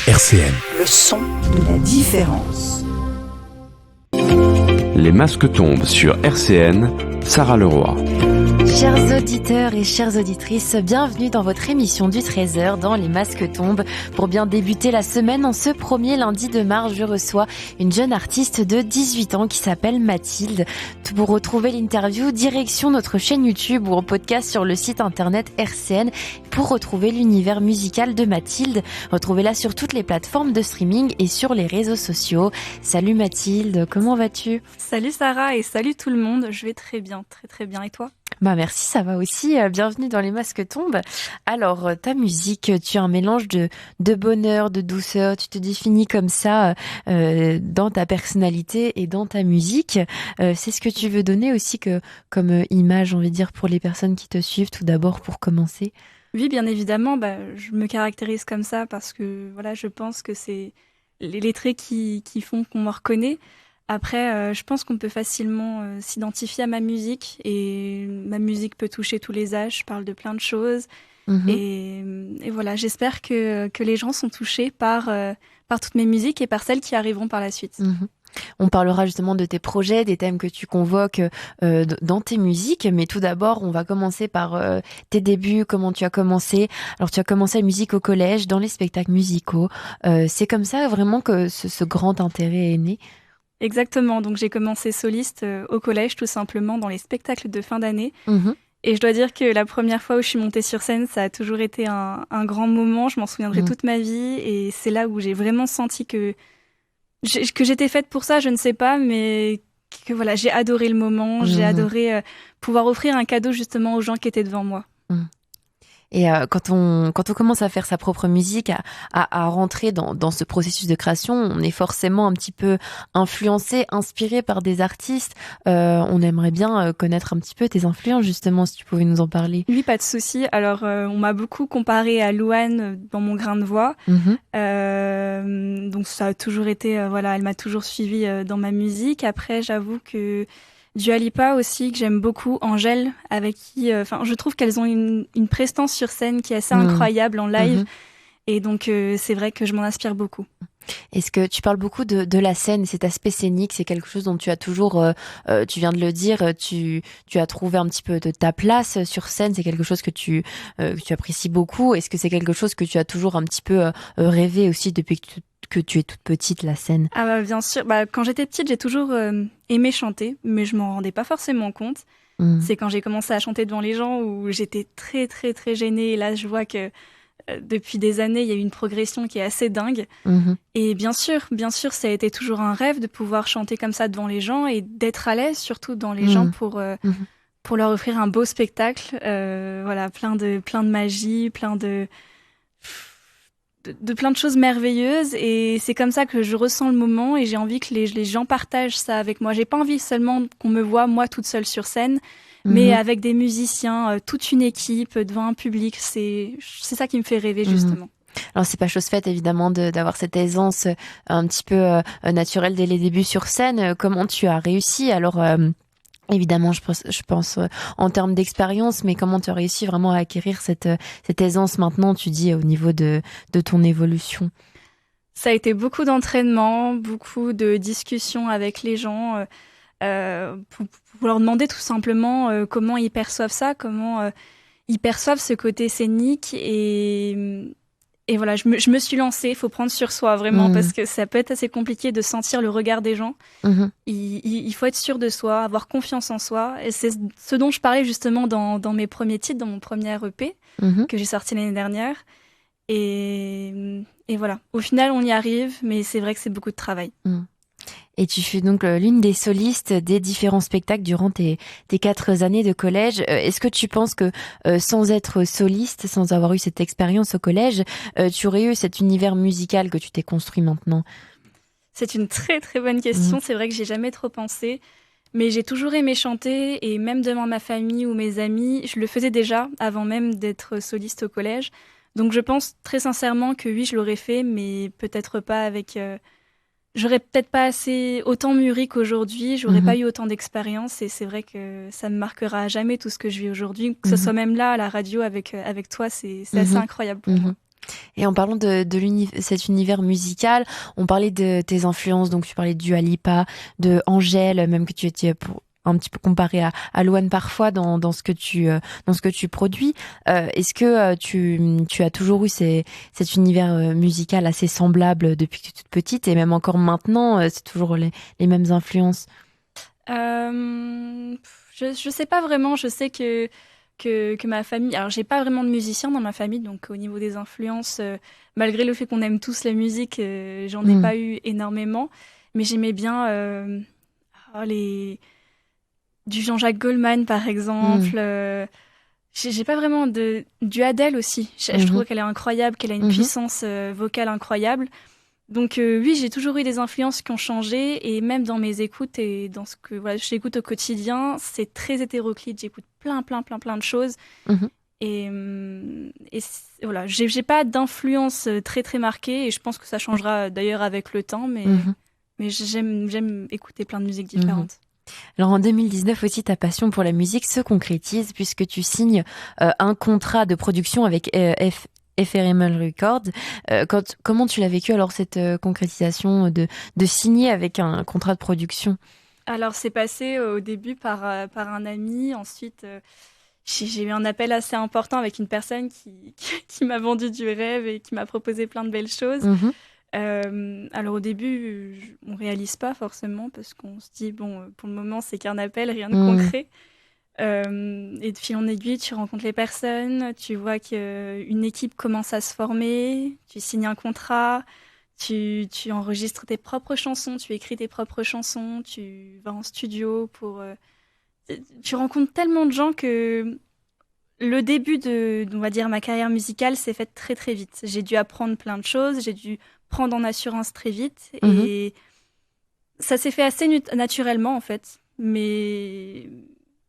RCN. Le son de la différence. Les masques tombent sur RCN, Sarah Leroy. Chers auditeurs et chères auditrices, bienvenue dans votre émission du 13h dans Les Masques tombent. Pour bien débuter la semaine, en ce premier lundi de mars, je reçois une jeune artiste de 18 ans qui s'appelle Mathilde. Pour retrouver l'interview, direction notre chaîne YouTube ou en podcast sur le site internet RCN pour retrouver l'univers musical de Mathilde. Retrouvez-la sur toutes les plateformes de streaming et sur les réseaux sociaux. Salut Mathilde, comment vas-tu ? Salut Sarah et salut tout le monde, je vais très bien, très bien. Et toi ? Merci, ça va aussi. Bienvenue dans Les Masques tombent. Alors, ta musique, tu as un mélange de bonheur, de douceur. Tu te définis comme ça dans ta personnalité et dans ta musique. C'est ce que tu veux donner aussi comme image, on va dire, pour les personnes qui te suivent, tout d'abord, pour commencer. Oui, bien évidemment, je me caractérise comme ça parce que voilà, je pense que c'est les traits qui font qu'on me reconnaît. Après, je pense qu'on peut facilement s'identifier à ma musique et ma musique peut toucher tous les âges. Je parle de plein de choses et voilà, j'espère que les gens sont touchés par toutes mes musiques et par celles qui arriveront par la suite. On parlera justement de tes projets, des thèmes que tu convoques dans tes musiques. Mais tout d'abord, on va commencer par tes débuts, comment tu as commencé. Alors, tu as commencé la musique au collège, dans les spectacles musicaux. C'est comme ça vraiment que ce grand intérêt est né. Exactement, donc j'ai commencé soliste au collège tout simplement dans les spectacles de fin d'année et je dois dire que la première fois où je suis montée sur scène, ça a toujours été un grand moment, je m'en souviendrai toute ma vie et c'est là où j'ai vraiment senti que j'étais faite pour ça, je ne sais pas, mais que voilà, j'ai adoré le moment, j'ai adoré pouvoir offrir un cadeau justement aux gens qui étaient devant moi. Et quand on commence à faire sa propre musique, à rentrer dans ce processus de création, on est forcément un petit peu influencé, inspiré par des artistes. On aimerait bien connaître un petit peu tes influences, justement, si tu pouvais nous en parler. Oui, pas de souci. Alors, on m'a beaucoup comparé à Louane dans mon grain de voix. Donc, ça a toujours été, voilà, elle m'a toujours suivie dans ma musique. Après, j'avoue que Dua Lipa aussi, que j'aime beaucoup, Angèle, avec qui, je trouve qu'elles ont une prestance sur scène qui est assez incroyable en live. Et donc, c'est vrai que je m'en inspire beaucoup. Est-ce que tu parles beaucoup de la scène, cet aspect scénique, c'est quelque chose dont tu as toujours, tu viens de le dire, tu as trouvé un petit peu de ta place sur scène, c'est quelque chose que tu apprécies beaucoup. Est-ce que c'est quelque chose que tu as toujours un petit peu rêvé aussi depuis que tu es toute petite, la scène? Ah bien sûr, quand j'étais petite, j'ai toujours aimé chanter, mais je m'en rendais pas forcément compte. C'est quand j'ai commencé à chanter devant les gens où j'étais très très très gênée et là je vois que depuis des années, il y a eu une progression qui est assez dingue. Et bien sûr, ça a été toujours un rêve de pouvoir chanter comme ça devant les gens et d'être à l'aise, surtout dans les gens, pour leur offrir un beau spectacle. Voilà, plein de magie, plein de plein de choses merveilleuses. Et c'est comme ça que je ressens le moment et j'ai envie que les gens partagent ça avec moi. J'ai pas envie seulement qu'on me voit, moi, toute seule sur scène, mais avec des musiciens, toute une équipe, devant un public. C'est ça qui me fait rêver, justement. Alors, c'est pas chose faite, évidemment, d'avoir cette aisance un petit peu naturelle dès les débuts sur scène. Comment tu as réussi? Alors, évidemment, je pense en termes d'expérience, mais comment tu as réussi vraiment à acquérir cette aisance maintenant, tu dis, au niveau de ton évolution? Ça a été beaucoup d'entraînement, beaucoup de discussions avec les gens, pour leur demander tout simplement comment ils perçoivent ça, comment ils perçoivent ce côté scénique et voilà, je me suis lancée. Il faut prendre sur soi vraiment parce que ça peut être assez compliqué de sentir le regard des gens. Il faut être sûr de soi, avoir confiance en soi et c'est ce dont je parlais justement dans mes premiers titres, dans mon premier EP que j'ai sorti l'année dernière et voilà, au final on y arrive mais c'est vrai que c'est beaucoup de travail. Et tu fus donc l'une des solistes des différents spectacles durant tes 4 années de collège. Est-ce que tu penses que sans être soliste, sans avoir eu cette expérience au collège, tu aurais eu cet univers musical que tu t'es construit maintenant? C'est une très très bonne question. C'est vrai que j'ai jamais trop pensé, mais j'ai toujours aimé chanter et même devant ma famille ou mes amis, je le faisais déjà avant même d'être soliste au collège. Donc je pense très sincèrement que oui, je l'aurais fait, mais peut-être pas avec... J'aurais peut-être pas autant mûri qu'aujourd'hui, j'aurais pas eu autant d'expérience et c'est vrai que ça me marquera à jamais tout ce que je vis aujourd'hui, que ce soit même là à la radio avec toi, c'est assez incroyable pour moi. Et en parlant de cet univers musical, on parlait de tes influences, donc tu parlais de Dua Lipa, de Angèle, même que tu étais un petit peu comparé à Louane parfois dans ce que tu produis. Est-ce que tu as toujours eu cet univers musical assez semblable depuis que tu es toute petite et même encore maintenant, c'est toujours les mêmes influences? Je sais pas vraiment. Je sais que ma famille. Alors, j'ai pas vraiment de musiciens dans ma famille, donc au niveau des influences, malgré le fait qu'on aime tous la musique, j'en ai pas eu énormément. Mais j'aimais bien les du Jean-Jacques Goldman, par exemple. J'ai pas vraiment du Adele aussi. Je trouve qu'elle est incroyable, qu'elle a une puissance vocale incroyable. Donc oui, j'ai toujours eu des influences qui ont changé et même dans mes écoutes et dans ce que j'écoute au quotidien, c'est très hétéroclite. J'écoute plein de choses voilà, j'ai pas d'influence très marquée et je pense que ça changera d'ailleurs avec le temps, mais j'aime écouter plein de musiques différentes. Alors en 2019 aussi, ta passion pour la musique se concrétise puisque tu signes un contrat de production avec FRML Records. Comment tu l'as vécu alors cette concrétisation de signer avec un contrat de production? Alors c'est passé au début par un ami, ensuite j'ai eu un appel assez important avec une personne qui m'a vendu du rêve et qui m'a proposé plein de belles choses. Alors au début, on réalise pas forcément parce qu'on se dit, bon, pour le moment, c'est qu'un appel, rien de concret. Et de fil en aiguille, tu rencontres les personnes, tu vois qu'une équipe commence à se former, tu signes un contrat, tu enregistres tes propres chansons, tu écris tes propres chansons, tu vas en studio tu rencontres tellement de gens que le début on va dire, ma carrière musicale s'est faite très vite. J'ai dû apprendre plein de choses, j'ai dû prendre en assurance très vite et ça s'est fait assez naturellement en fait. Mais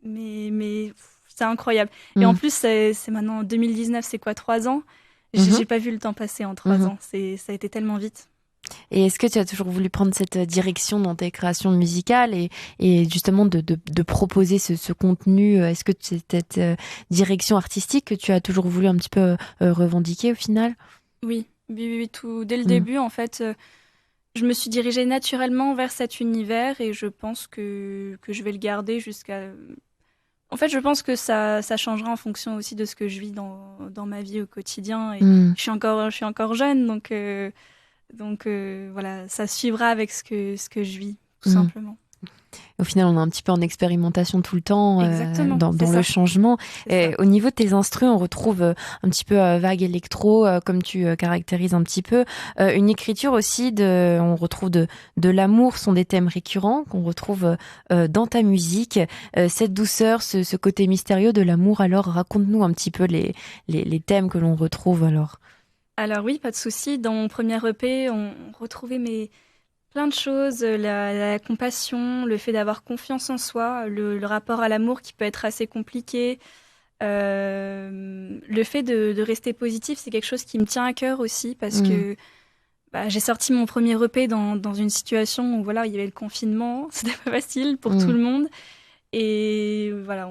c'est incroyable. Et en plus, c'est maintenant 2019, c'est quoi, 3 ans? J'ai pas vu le temps passer en 3 ans. Ça a été tellement vite. Et est-ce que tu as toujours voulu prendre cette direction dans tes créations musicales et justement de proposer ce contenu? Est-ce que c'est cette direction artistique que tu as toujours voulu un petit peu revendiquer au final? Oui, tout dès le début, en fait, je me suis dirigée naturellement vers cet univers et je pense que je vais le garder jusqu'à... En fait, je pense que ça changera en fonction aussi de ce que je vis dans ma vie au quotidien. Et je suis encore jeune, donc voilà, ça suivra avec ce que je vis, tout simplement. Au final, on est un petit peu en expérimentation tout le temps dans le changement. Et au niveau de tes instrus, on retrouve un petit peu vague électro, comme tu caractérises un petit peu. Une écriture aussi, on retrouve de l'amour, sont des thèmes récurrents qu'on retrouve dans ta musique. Cette douceur, ce côté mystérieux de l'amour, alors raconte-nous un petit peu les thèmes que l'on retrouve alors. Alors oui, pas de souci. Dans mon premier EP, on retrouvait plein de choses, la compassion, le fait d'avoir confiance en soi, le rapport à l'amour qui peut être assez compliqué. Le fait de rester positif, c'est quelque chose qui me tient à cœur aussi parce que j'ai sorti mon premier EP dans une situation où voilà, il y avait le confinement, c'était pas facile pour tout le monde. Et voilà,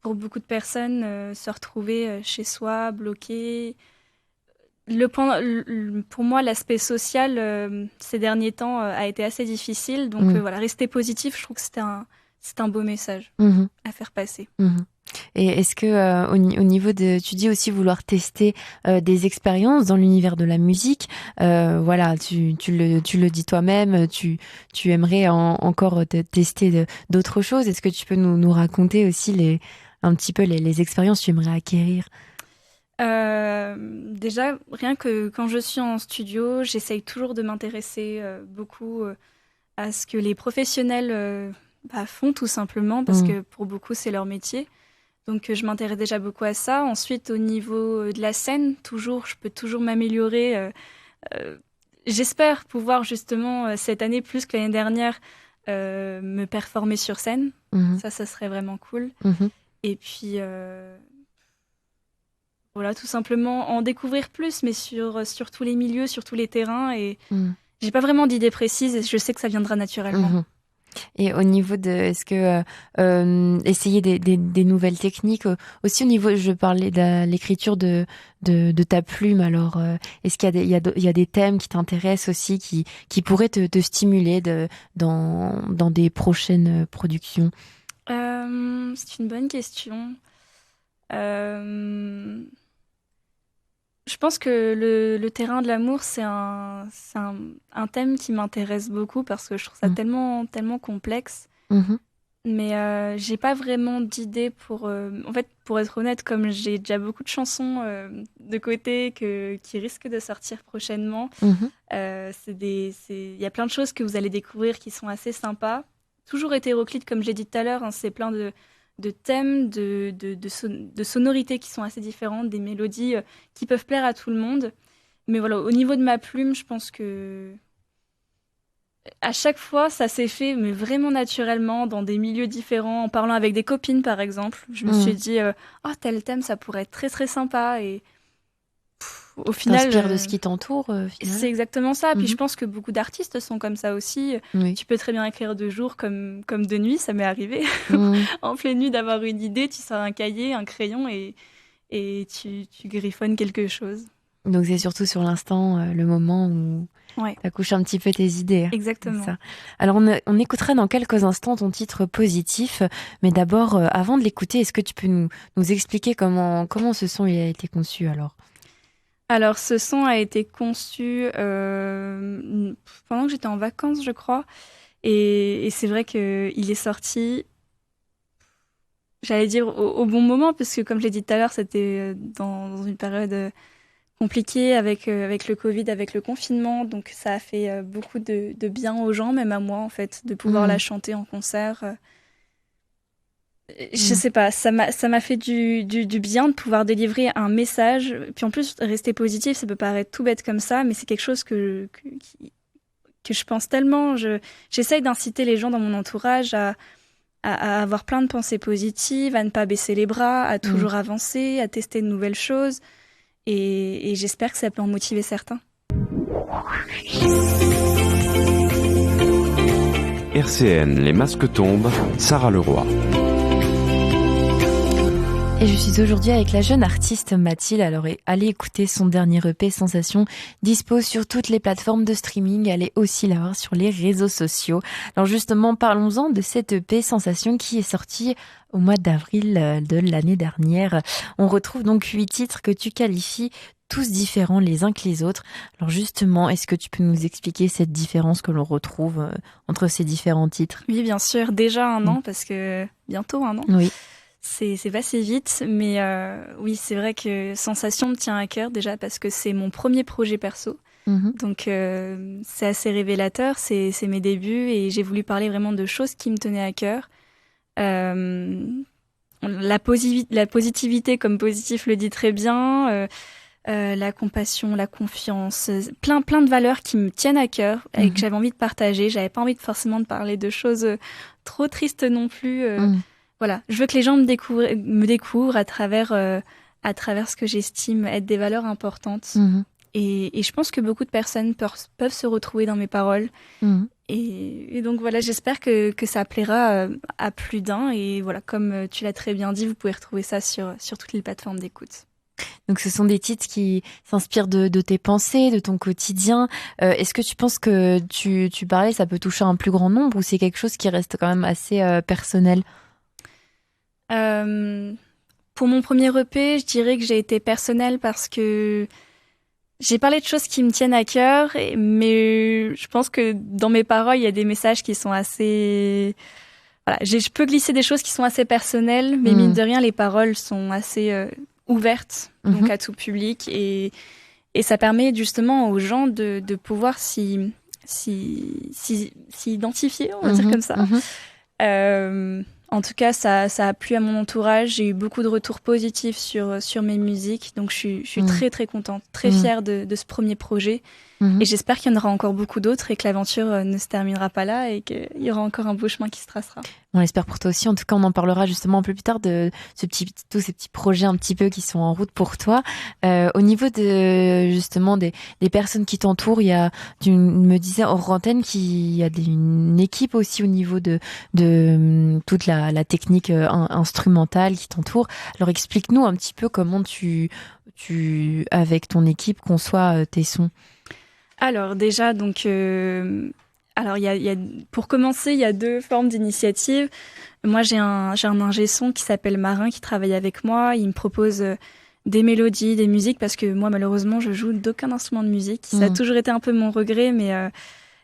pour beaucoup de personnes, se retrouver chez soi, bloqué. Pour moi, l'aspect social ces derniers temps a été assez difficile. Donc voilà, rester positif, je trouve que c'est un beau message à faire passer. Et est-ce que au niveau tu dis aussi vouloir tester des expériences dans l'univers de la musique, voilà, tu le dis toi-même, tu aimerais encore tester d'autres choses. Est-ce que tu peux nous raconter aussi un petit peu les expériences que tu aimerais acquérir? Déjà, rien que quand je suis en studio, j'essaye toujours de m'intéresser beaucoup à ce que les professionnels font tout simplement, parce que pour beaucoup, c'est leur métier. Donc, je m'intéresse déjà beaucoup à ça. Ensuite, au niveau de la scène, je peux toujours m'améliorer. J'espère pouvoir justement, cette année, plus que l'année dernière, me performer sur scène. Ça serait vraiment cool. Et puis... voilà, tout simplement en découvrir plus, mais sur tous les milieux, sur tous les terrains. Et j'ai pas vraiment d'idée précise et je sais que ça viendra naturellement. Et au niveau de, est-ce que essayer des nouvelles techniques, aussi au niveau, je parlais de l'écriture de ta plume, alors est-ce qu'il y a il y a des thèmes qui t'intéressent aussi, qui pourraient te stimuler dans des prochaines productions? C'est une bonne question. Euh, Je pense que le terrain de l'amour, c'est un thème qui m'intéresse beaucoup parce que je trouve ça Mm. tellement complexe. Mhm. Mais j'ai pas vraiment d'idée pour... En fait, pour être honnête, comme j'ai déjà beaucoup de chansons de côté qui risquent de sortir prochainement, Mhm. il y a plein de choses que vous allez découvrir qui sont assez sympas. Toujours hétéroclite, comme j'ai dit tout à l'heure, hein, c'est plein de thèmes, de sonorités qui sont assez différentes, des mélodies qui peuvent plaire à tout le monde. Mais voilà, au niveau de ma plume, je pense que à chaque fois, ça s'est fait, mais vraiment naturellement, dans des milieux différents, en parlant avec des copines, par exemple. Je me suis dit, oh, tel thème, ça pourrait être très, très sympa. Et au final, T'inspires de ce qui t'entoure, finalement. c'est exactement ça. Puis Mhm. je pense que beaucoup d'artistes sont comme ça aussi. Oui. Tu peux très bien écrire de jour comme de nuit, ça m'est arrivé. Mhm. En pleine nuit, d'avoir une idée, tu sors un cahier, un crayon et tu griffonnes quelque chose. Donc c'est surtout sur l'instant, le moment où Ouais, t'accouches un petit peu tes idées. C'est exactement. ça. Alors on écoutera dans quelques instants ton titre Positif, mais d'abord, avant de l'écouter, est-ce que tu peux nous expliquer comment ce son il a été conçu alors? Alors, ce son a été conçu pendant que j'étais en vacances, je crois. Et c'est vrai qu'il est sorti, j'allais dire, au bon moment, parce que comme je l'ai dit tout à l'heure, c'était dans une période compliquée avec le Covid, avec le confinement. Donc, ça a fait beaucoup de bien aux gens, même à moi, en fait, de pouvoir la chanter en concert. Je sais pas, ça m'a fait du bien de pouvoir délivrer un message. Puis en plus, rester positif, ça peut paraître tout bête comme ça, mais c'est quelque chose que je pense tellement. J'essaye d'inciter les gens dans mon entourage à avoir plein de pensées positives, à ne pas baisser les bras, à toujours avancer, à tester de nouvelles choses. Et j'espère que ça peut en motiver certains. RCN, les masques tombent, Sarah Leroy. Et je suis aujourd'hui avec la jeune artiste Mathilde. Alors, allez écouter son dernier EP Sensation, dispo sur toutes les plateformes de streaming. Allez aussi la voir sur les réseaux sociaux. Alors justement, parlons-en de cette EP Sensation qui est sortie au mois d'avril de l'année dernière. On retrouve donc 8 titres que tu qualifies tous différents les uns que les autres. Alors justement, est-ce que tu peux nous expliquer cette différence que l'on retrouve entre ces différents titres? Oui, bien sûr, déjà un an, parce que bientôt un an. Oui. C'est passé vite, mais oui, c'est vrai que Sensation me tient à cœur déjà parce que c'est mon premier projet perso. Donc c'est assez révélateur, c'est mes débuts et j'ai voulu parler vraiment de choses qui me tenaient à cœur. La positivité, comme Positif le dit très bien, la compassion, la confiance, plein de valeurs qui me tiennent à cœur et que j'avais envie de partager. J'avais pas envie forcément de parler de choses trop tristes non plus. Voilà, je veux que les gens me découvrent à travers ce que j'estime être des valeurs importantes. Et je pense que beaucoup de personnes peuvent se retrouver dans mes paroles. Et donc voilà, j'espère que ça plaira à plus d'un. Et voilà, comme tu l'as très bien dit, vous pouvez retrouver ça sur toutes les plateformes d'écoute. Donc ce sont des titres qui s'inspirent de tes pensées, de ton quotidien. Est-ce que tu penses que tu parlais, ça peut toucher un plus grand nombre ou c'est quelque chose qui reste quand même assez personnel? Pour mon premier EP, je dirais que j'ai été personnelle parce que j'ai parlé de choses qui me tiennent à cœur, mais je pense que dans mes paroles, il y a des messages qui sont assez... Voilà, je peux glisser des choses qui sont assez personnelles, mais mine de rien, les paroles sont assez ouvertes, donc à tout public, et ça permet justement aux gens de pouvoir s'y identifier, on va dire comme ça. En tout cas, ça a plu à mon entourage. J'ai eu beaucoup de retours positifs sur mes musiques. Donc, je suis très, très contente, très fière de ce premier projet. Et j'espère qu'il y en aura encore beaucoup d'autres et que l'aventure ne se terminera pas là et qu'il y aura encore un beau chemin qui se tracera. On l'espère pour toi aussi. En tout cas, on en parlera justement un peu plus tard de tous ces petits projets un petit peu qui sont en route pour toi. Au niveau de justement des personnes qui t'entourent, tu me disais hors antenne qu'il y a une équipe aussi au niveau de toute la technique instrumentale qui t'entoure. Alors explique-nous un petit peu comment tu avec ton équipe conçois tes sons. Alors déjà, donc, alors pour commencer, il y a 2 formes d'initiatives. Moi, j'ai un ingé son qui s'appelle Marin qui travaille avec moi. Il me propose des mélodies, des musiques, parce que moi, malheureusement, je joue d'aucun instrument de musique. Ça a toujours été un peu mon regret, mais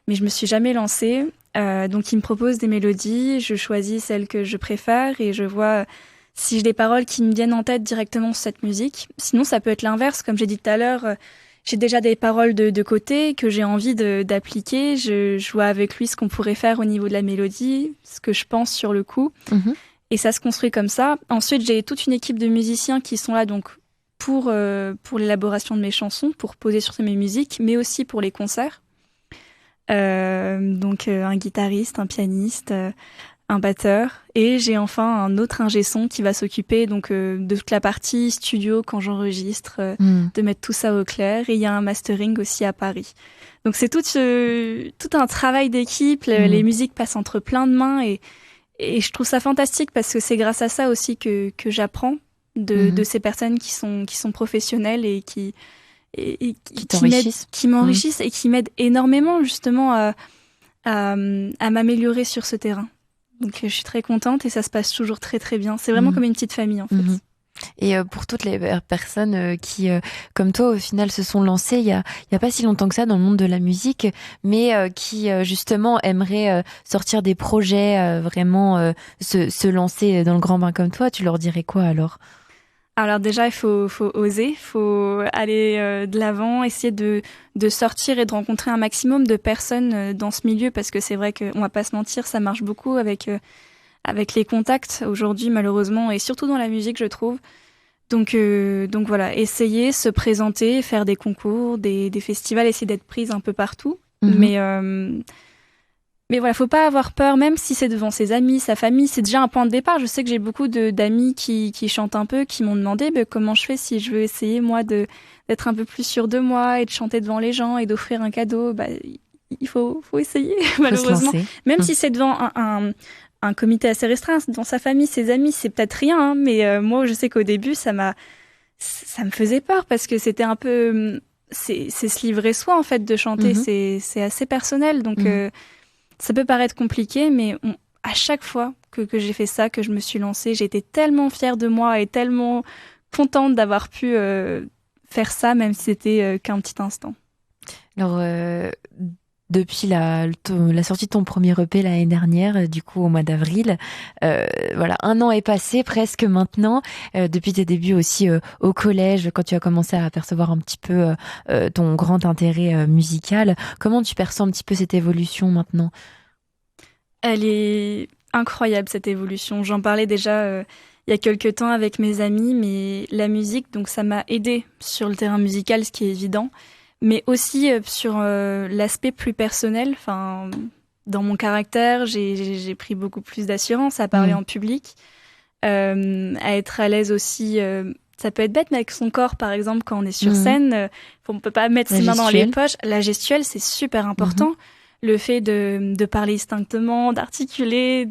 je me suis jamais lancée. Donc, il me propose des mélodies, je choisis celles que je préfère et je vois si j'ai des paroles qui me viennent en tête directement sur cette musique. Sinon, ça peut être l'inverse, comme j'ai dit tout à l'heure. J'ai déjà des paroles de côté que j'ai envie d'appliquer. Je vois avec lui ce qu'on pourrait faire au niveau de la mélodie, ce que je pense sur le coup. Et ça se construit comme ça. Ensuite, j'ai toute une équipe de musiciens qui sont là donc pour l'élaboration de mes chansons, pour poser sur mes musiques, mais aussi pour les concerts. Donc un guitariste, un pianiste, un batteur, et j'ai enfin un autre ingé son qui va s'occuper donc de toute la partie studio quand j'enregistre, de mettre tout ça au clair, et il y a un mastering aussi à Paris. Donc c'est tout un travail d'équipe, les musiques passent entre plein de mains, et je trouve ça fantastique parce que c'est grâce à ça aussi que j'apprends de ces personnes qui sont professionnelles et qui m'enrichissent et qui m'aident énormément justement à m'améliorer sur ce terrain. Donc je suis très contente et ça se passe toujours très très bien. C'est vraiment comme une petite famille en fait. Et pour toutes les personnes qui, comme toi, au final, se sont lancées il y a pas si longtemps que ça dans le monde de la musique, mais qui justement aimeraient sortir des projets, vraiment se lancer dans le grand bain comme toi, tu leur dirais quoi alors ? Alors déjà, il faut oser, il faut aller de l'avant, essayer de sortir et de rencontrer un maximum de personnes dans ce milieu, parce que c'est vrai qu'on va pas se mentir, ça marche beaucoup avec les contacts aujourd'hui malheureusement, et surtout dans la musique je trouve. Donc voilà, essayer, se présenter, faire des concours, des festivals, essayer d'être prise un peu partout. Mais voilà, faut pas avoir peur, même si c'est devant ses amis, sa famille, c'est déjà un point de départ. Je sais que j'ai beaucoup d'amis qui chantent un peu, qui m'ont demandé comment je fais si je veux essayer, moi, d'être un peu plus sûre de moi et de chanter devant les gens et d'offrir un cadeau. Il faut essayer, malheureusement. Même si c'est devant un comité assez restreint, devant sa famille, ses amis, c'est peut-être rien, hein, mais moi, je sais qu'au début, ça me faisait peur parce que c'était un peu... C'est se livrer soi, en fait, de chanter. C'est assez personnel, donc... ça peut paraître compliqué, mais à chaque fois que j'ai fait ça, que je me suis lancée, j'ai été tellement fière de moi et tellement contente d'avoir pu faire ça, même si c'était qu'un petit instant. Alors, depuis la sortie de ton premier EP l'année dernière, du coup au mois d'avril, voilà, 1 an est passé presque maintenant, depuis tes débuts aussi au collège, quand tu as commencé à apercevoir un petit peu ton grand intérêt musical. Comment tu perçois un petit peu cette évolution maintenant ? Elle est incroyable, cette évolution. J'en parlais déjà il y a quelques temps avec mes amis, mais la musique, donc ça m'a aidée sur le terrain musical, ce qui est évident, mais aussi sur l'aspect plus personnel. Enfin, dans mon caractère, j'ai pris beaucoup plus d'assurance à parler en public, à être à l'aise aussi. Ça peut être bête, mais avec son corps, par exemple, quand on est sur scène, on peut pas mettre ses mains dans les poches. La gestuelle, c'est super important. Le fait de parler distinctement, d'articuler,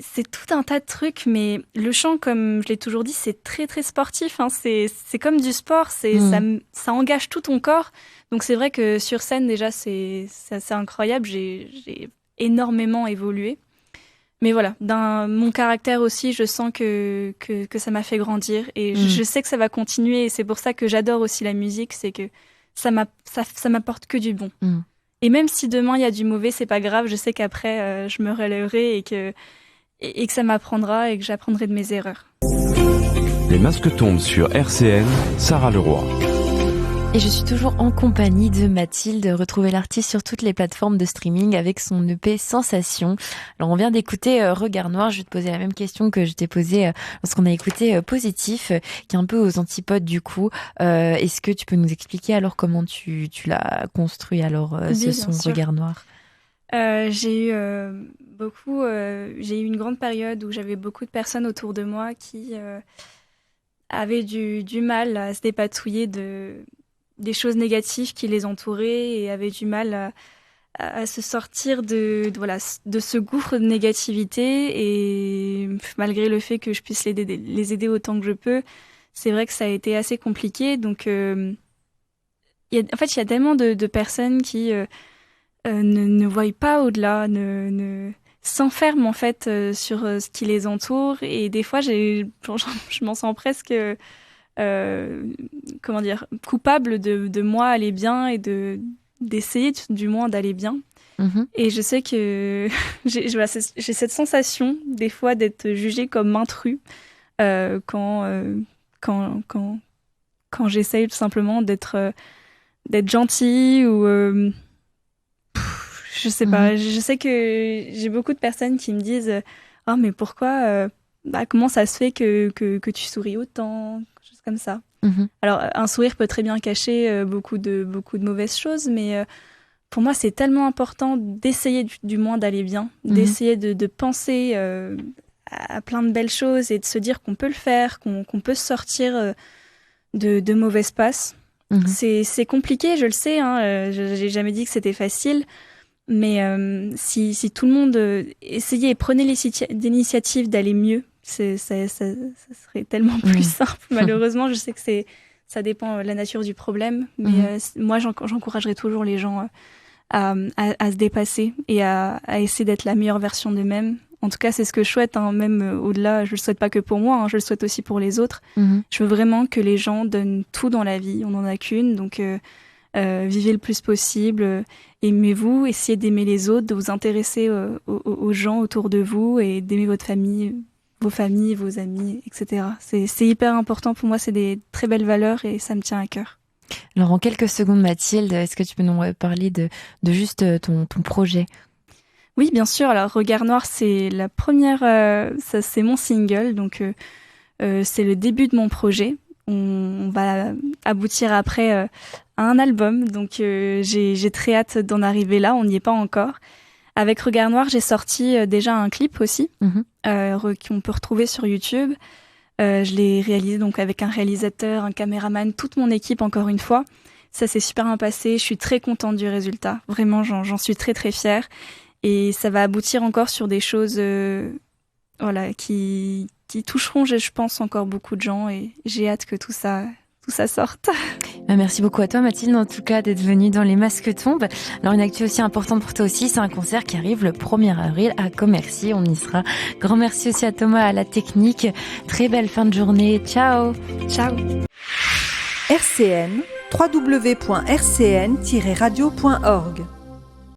c'est tout un tas de trucs, mais le chant, comme je l'ai toujours dit, c'est très très sportif, hein. C'est comme du sport, ça engage tout ton corps. Donc c'est vrai que sur scène déjà c'est assez incroyable, j'ai énormément évolué. Mais voilà, dans mon caractère aussi, je sens que ça m'a fait grandir, et je sais que ça va continuer, et c'est pour ça que j'adore aussi la musique, c'est que ça m'apporte que du bon. Et même si demain il y a du mauvais, c'est pas grave, je sais qu'après je me relèverai et que ça m'apprendra et que j'apprendrai de mes erreurs. Les masques tombent sur RCN, Sarah Leroy. Et je suis toujours en compagnie de Mathilde. Retrouvez l'artiste sur toutes les plateformes de streaming avec son EP Sensation. Alors on vient d'écouter Regard Noir. Je vais te poser la même question que je t'ai posée lorsqu'on a écouté Positif, qui est un peu aux antipodes du coup. Est-ce que tu peux nous expliquer alors comment tu l'as construit alors ce son Regard Noir ? J'ai eu j'ai eu une grande période où j'avais beaucoup de personnes autour de moi qui avaient du mal à se dépatouiller des choses négatives qui les entouraient et avaient du mal à se sortir de ce gouffre de négativité. Et malgré le fait que je puisse les aider autant que je peux, c'est vrai que ça a été assez compliqué. Donc, il y a tellement de personnes qui ne voient pas au-delà, s'enferment en fait sur ce qui les entoure. Et des fois, je m'en sens presque, coupable de moi aller bien et d'essayer du moins d'aller bien. Et je sais que j'ai cette sensation des fois d'être jugée comme intrus quand j'essaye tout simplement d'être gentille ou je sais pas. Je sais que j'ai beaucoup de personnes qui me disent oh mais pourquoi comment ça se fait que tu souris autant, quelque chose comme ça. Alors un sourire peut très bien cacher beaucoup de mauvaises choses, mais pour moi c'est tellement important d'essayer du moins d'aller bien, d'essayer de penser à plein de belles choses et de se dire qu'on peut le faire, qu'on peut sortir de mauvaises passes. C'est compliqué, je le sais, hein, j'ai jamais dit que c'était facile, mais si tout le monde essayait et prenait l'initiative d'aller mieux, ça serait tellement plus simple. Malheureusement, je sais que ça dépend de la nature du problème, mais moi j'encouragerais toujours les gens à se dépasser et à essayer d'être la meilleure version d'eux-mêmes. En tout cas, c'est ce que je souhaite, hein, même au-delà. Je le souhaite pas que pour moi, hein, je le souhaite aussi pour les autres. Je veux vraiment que les gens donnent tout dans la vie. On n'en a qu'une, donc vivez le plus possible. Aimez-vous, essayez d'aimer les autres, de vous intéresser aux gens autour de vous et d'aimer votre famille, vos amis, etc. C'est hyper important pour moi. C'est des très belles valeurs et ça me tient à cœur. Alors, en quelques secondes, Mathilde, est-ce que tu peux nous parler de juste ton projet ? Oui, bien sûr. Alors, Regard Noir, c'est la première, ça, c'est mon single, donc c'est le début de mon projet. On va aboutir après à un album, donc j'ai très hâte d'en arriver là. On n'y est pas encore. Avec Regard Noir, j'ai sorti déjà un clip aussi, qu'on peut retrouver sur YouTube. Je l'ai réalisé donc avec un réalisateur, un caméraman, toute mon équipe encore une fois. Ça s'est super bien passé. Je suis très contente du résultat. Vraiment, j'en suis très très fière. Et ça va aboutir encore sur des choses qui toucheront, je pense, encore beaucoup de gens. Et j'ai hâte que tout ça sorte. Merci beaucoup à toi, Mathilde, en tout cas, d'être venue dans Les Masques Tombent. Alors, une actu aussi importante pour toi aussi, c'est un concert qui arrive le 1er avril à Commercy. On y sera. Grand merci aussi à Thomas à la technique. Très belle fin de journée. Ciao. Ciao. RCN, www.rcn-radio.org